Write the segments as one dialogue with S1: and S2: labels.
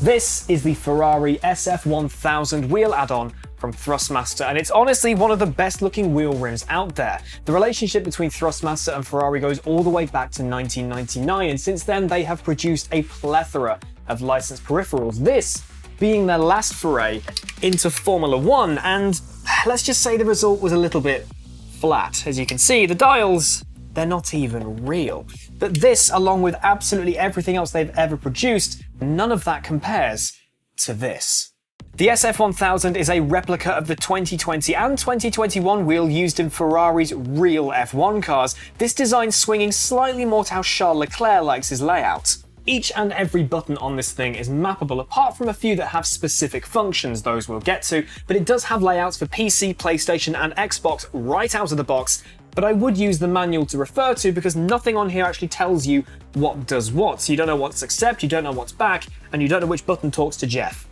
S1: This is the Ferrari SF1000 wheel add-on from Thrustmaster, and it's honestly one of the best looking wheel rims out there. The relationship between Thrustmaster and Ferrari goes all the way back to 1999, and since then they have produced a plethora of licensed peripherals, this being their last foray into Formula One, and let's just say the result was a little bit flat. As you can see, the dials, they're not even real. But this, along with absolutely everything else they've ever produced, none of that compares to this. The SF1000 is a replica of the 2020 and 2021 wheel used in Ferrari's real F1 cars, this design swinging slightly more to how Charles Leclerc likes his layout. Each and every button on this thing is mappable, apart from a few that have specific functions, those we'll get to, but it does have layouts for PC, PlayStation and Xbox right out of the box, but I would use the manual to refer to because nothing on here actually tells you what does what, so you don't know what's accept, you don't know what's back, and you don't know which button talks to Jeff.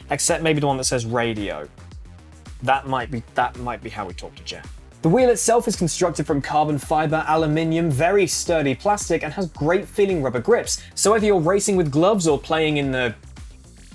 S1: Except maybe the one that says radio. That might be how we talk to Jeff. The wheel itself is constructed from carbon fiber, aluminium, very sturdy plastic, and has great feeling rubber grips, so whether you're racing with gloves or playing in the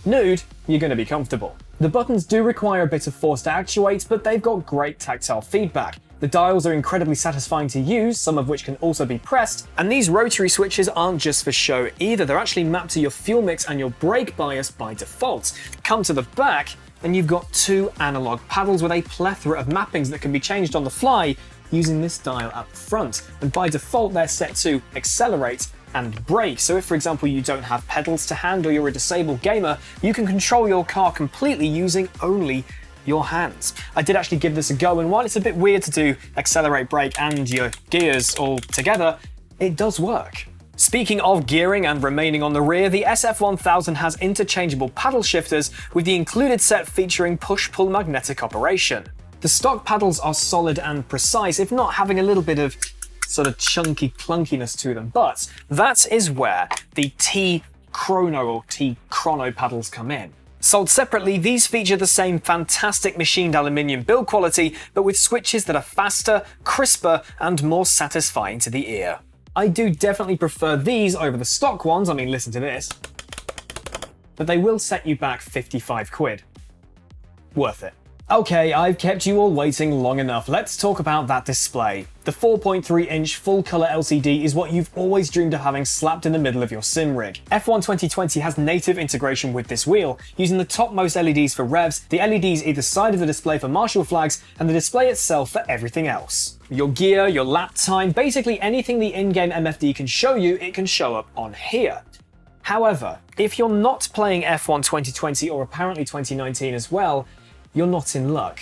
S1: nude, you're going to be comfortable. The buttons do require a bit of force to actuate, but they've got great tactile feedback. The dials are incredibly satisfying to use, some of which can also be pressed, and these rotary switches aren't just for show either, they're actually mapped to your fuel mix and your brake bias by default. Come to the back, and you've got two analog paddles with a plethora of mappings that can be changed on the fly using this dial up front, and by default they're set to accelerate and brake, so if for example you don't have pedals to hand or you're a disabled gamer, you can control your car completely using only your hands. I did actually give this a go, and while it's a bit weird to do accelerate, brake and your gears all together, it does work. Speaking of gearing and remaining on the rear, the SF1000 has interchangeable paddle shifters with the included set featuring push-pull magnetic operation. The stock paddles are solid and precise, if not having a little bit of sort of chunky clunkiness to them, but that is where the T-Chrono or T-Chrono paddles come in. Sold separately, these feature the same fantastic machined aluminium build quality, but with switches that are faster, crisper, and more satisfying to the ear. I do definitely prefer these over the stock ones, I mean listen to this, but they will set you back 55 quid. Worth it. Okay, I've kept you all waiting long enough. Let's talk about that display. The 4.3-inch full-colour LCD is what you've always dreamed of having slapped in the middle of your sim rig. F1 2020 has native integration with this wheel, using the topmost LEDs for revs, the LEDs either side of the display for marshal flags, and the display itself for everything else. Your gear, your lap time, basically anything the in-game MFD can show you, it can show up on here. However, if you're not playing F1 2020 or apparently 2019 as well, you're not in luck.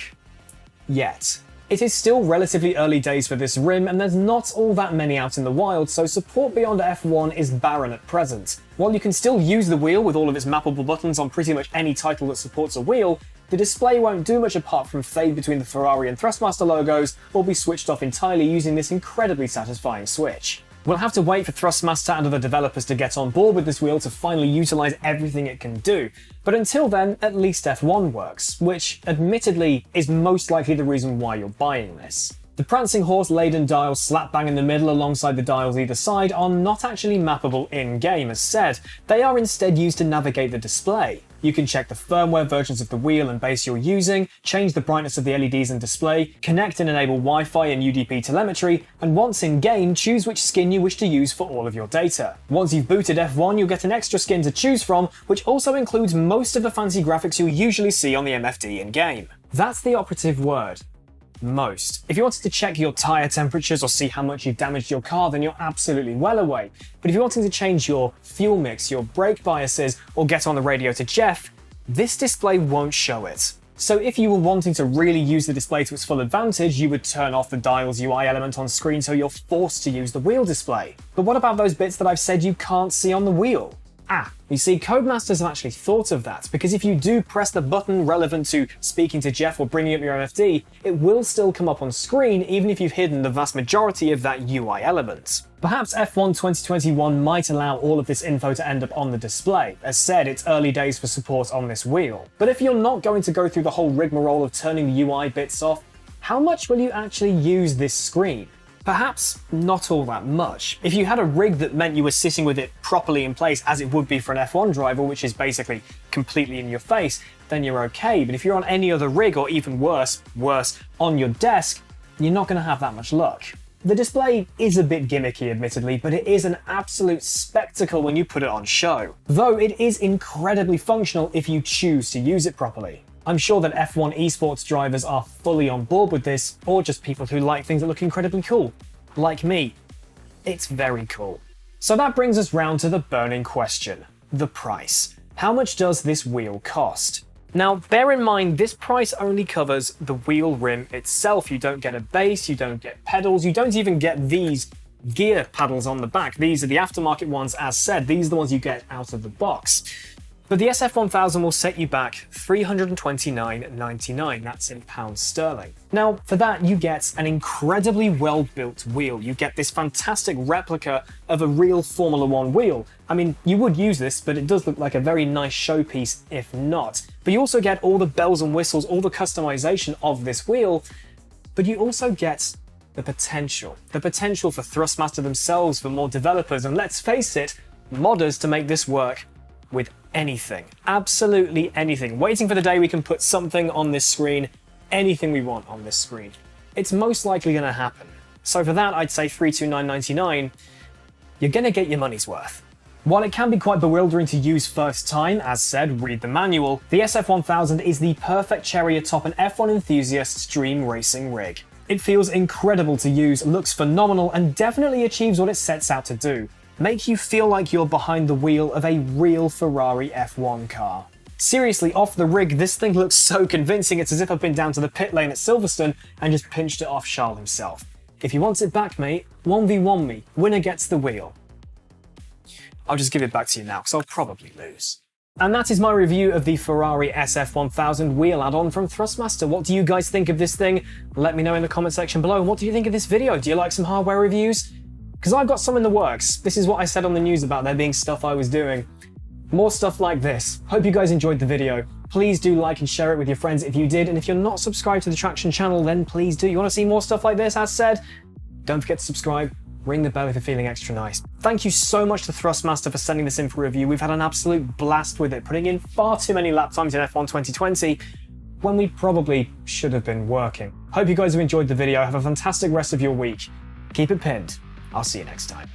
S1: Yet. It is still relatively early days for this rim, and there's not all that many out in the wild, so support beyond F1 is barren at present. While you can still use the wheel with all of its mappable buttons on pretty much any title that supports a wheel, the display won't do much apart from fade between the Ferrari and Thrustmaster logos, or be switched off entirely using this incredibly satisfying switch. We'll have to wait for Thrustmaster and other developers to get on board with this wheel to finally utilise everything it can do, but until then, at least F1 works, which, admittedly, is most likely the reason why you're buying this. The prancing horse-laden dials slap bang in the middle alongside the dials either side are not actually mappable in-game as said, they are instead used to navigate the display. You can check the firmware versions of the wheel and base you're using, change the brightness of the LEDs and display, connect and enable Wi-Fi and UDP telemetry, and once in-game, choose which skin you wish to use for all of your data. Once you've booted F1, you'll get an extra skin to choose from, which also includes most of the fancy graphics you'll usually see on the MFD in-game. That's the operative word. Most. If you wanted to check your tyre temperatures or see how much you've damaged your car, then you're absolutely well away. But if you're wanting to change your fuel mix, your brake biases, or get on the radio to Jeff, this display won't show it. So if you were wanting to really use the display to its full advantage, you would turn off the dial's UI element on screen so you're forced to use the wheel display. But what about those bits that I've said you can't see on the wheel? You see, Codemasters have actually thought of that, because if you do press the button relevant to speaking to Jeff or bringing up your MFD, it will still come up on screen even if you've hidden the vast majority of that UI element. Perhaps F1 2021 might allow all of this info to end up on the display. As said, it's early days for support on this wheel. But if you're not going to go through the whole rigmarole of turning the UI bits off, how much will you actually use this screen? Perhaps not all that much. If you had a rig that meant you were sitting with it properly in place, as it would be for an F1 driver, which is basically completely in your face, then you're okay. But if you're on any other rig, or even worse, on your desk, you're not going to have that much luck. The display is a bit gimmicky, admittedly, but it is an absolute spectacle when you put it on show. Though it is incredibly functional if you choose to use it properly. I'm sure that F1 esports drivers are fully on board with this, or just people who like things that look incredibly cool. Like me. It's very cool. So that brings us round to the burning question. The price. How much does this wheel cost? Now, bear in mind, this price only covers the wheel rim itself. You don't get a base, you don't get pedals, you don't even get these gear paddles on the back. These are the aftermarket ones, as said. These are the ones you get out of the box. But the SF1000 will set you back $329.99, that's in pounds sterling. Now, for that, you get an incredibly well-built wheel. You get this fantastic replica of a real Formula One wheel. I mean, you would use this, but it does look like a very nice showpiece if not. But you also get all the bells and whistles, all the customization of this wheel, but you also get the potential. The potential for Thrustmaster themselves, for more developers, and let's face it, modders to make this work with anything. Absolutely anything. Waiting for the day we can put something on this screen, anything we want on this screen. It's most likely going to happen. So for that, I'd say $329.99, you're going to get your money's worth. While it can be quite bewildering to use first time, as said, read the manual, the SF1000 is the perfect cherry atop an F1 enthusiast's dream racing rig. It feels incredible to use, looks phenomenal, and definitely achieves what it sets out to do. Make you feel like you're behind the wheel of a real Ferrari F1 car. Seriously, off the rig, this thing looks so convincing, it's as if I've been down to the pit lane at Silverstone and just pinched it off Charles himself. If you want it back, mate, 1v1 me, winner gets the wheel. I'll just give it back to you now, because I'll probably lose. And that is my review of the Ferrari SF1000 wheel add-on from Thrustmaster. What do you guys think of this thing? Let me know in the comment section below. And what do you think of this video? Do you like some hardware reviews? Because I've got some in the works. This is what I said on the news about there being stuff I was doing. More stuff like this. Hope you guys enjoyed the video. Please do like and share it with your friends if you did, and if you're not subscribed to the Traxion channel, then please do. You want to see more stuff like this, as said? Don't forget to subscribe. Ring the bell if you're feeling extra nice. Thank you so much to Thrustmaster for sending this in for review. We've had an absolute blast with it, putting in far too many lap times in F1 2020 when we probably should have been working. Hope you guys have enjoyed the video. Have a fantastic rest of your week. Keep it pinned. I'll see you next time.